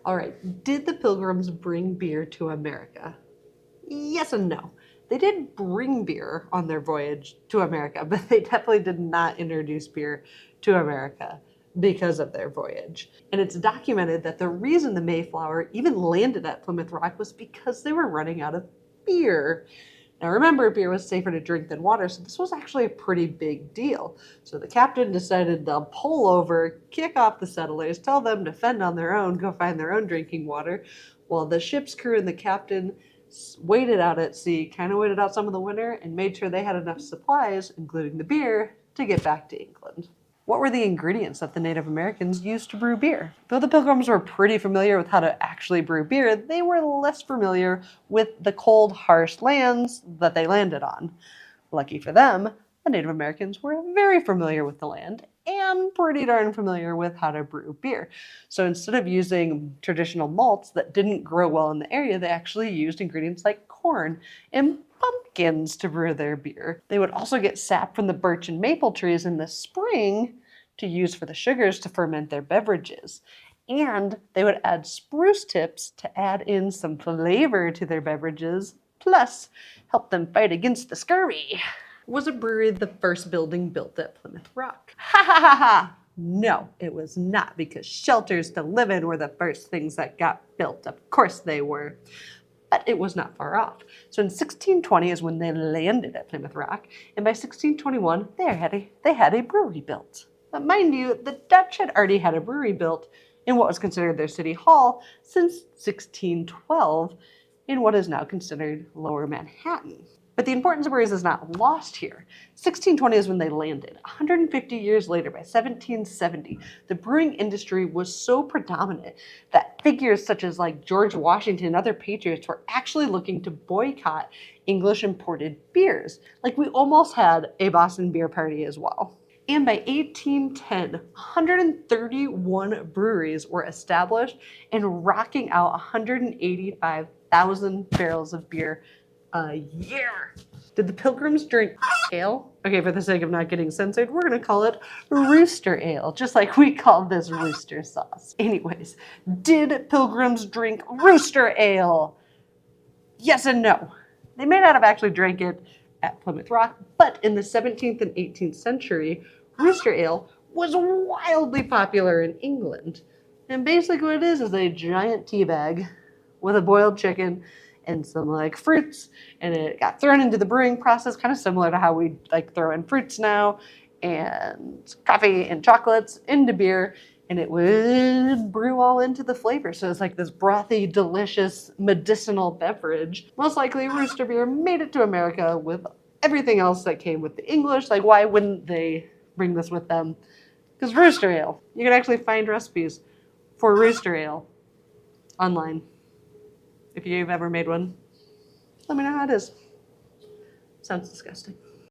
All right, did the Pilgrims bring beer to America? Yes and no. They did bring beer on their voyage to America, but they definitely did not introduce beer to America because of their voyage. And it's documented that the reason the Mayflower even landed at Plymouth Rock was because they were running out of beer. Now remember, beer was safer to drink than water, so this was actually a pretty big deal. So the captain decided to pull over, kick off the settlers, tell them to fend on their own, go find their own drinking water, while the ship's crew and the captain waited out at sea, kind of waited out some of the winter, and made sure they had enough supplies, including the beer, to get back to England. What were the ingredients that the Native Americans used to brew beer? Though the Pilgrims were pretty familiar with how to actually brew beer, they were less familiar with the cold, harsh lands that they landed on. Lucky for them, the Native Americans were very familiar with the land and pretty darn familiar with how to brew beer. So instead of using traditional malts that didn't grow well in the area, they actually used ingredients like corn and pumpkins to brew their beer. They would also get sap from the birch and maple trees in the spring to use for the sugars to ferment their beverages. And they would add spruce tips to add in some flavor to their beverages, plus help them fight against the scurvy. Was a brewery the first building built at Plymouth Rock? Ha ha ha ha! No, it was not, because shelters to live in were the first things that got built. Of course they were. But it was not far off. So in 1620 is when they landed at Plymouth Rock, and by 1621 they had a brewery built. But mind you, the Dutch had already had a brewery built in what was considered their city hall since 1612 in what is now considered Lower Manhattan. But the importance of breweries is not lost here. 1620 is when they landed. 150 years later, by 1770, the brewing industry was so predominant that figures such as like George Washington and other patriots were actually looking to boycott English imported beers. Like we almost had a Boston beer party as well. And by 1810, 131 breweries were established and rocking out 185,000 barrels of beer a year. Did the Pilgrims drink ale? Okay, for the sake of not getting censored, we're gonna call it rooster ale, just like we call this rooster sauce. Anyways, did Pilgrims drink rooster ale? Yes and no. They may not have actually drank it at Plymouth Rock, but in the 17th and 18th century, rooster ale was wildly popular in England. And basically what it is a giant tea bag with a boiled chicken and some like fruits, and it got thrown into the brewing process, kind of similar to how we like throw in fruits now, and coffee and chocolates into beer, and it would brew all into the flavor. So it's like this brothy, delicious, medicinal beverage. Most likely rooster beer made it to America with everything else that came with the English. Like why wouldn't they bring this with them? Because rooster ale, you can actually find recipes for rooster ale online. If you've ever made one, let me know how it is. Sounds disgusting.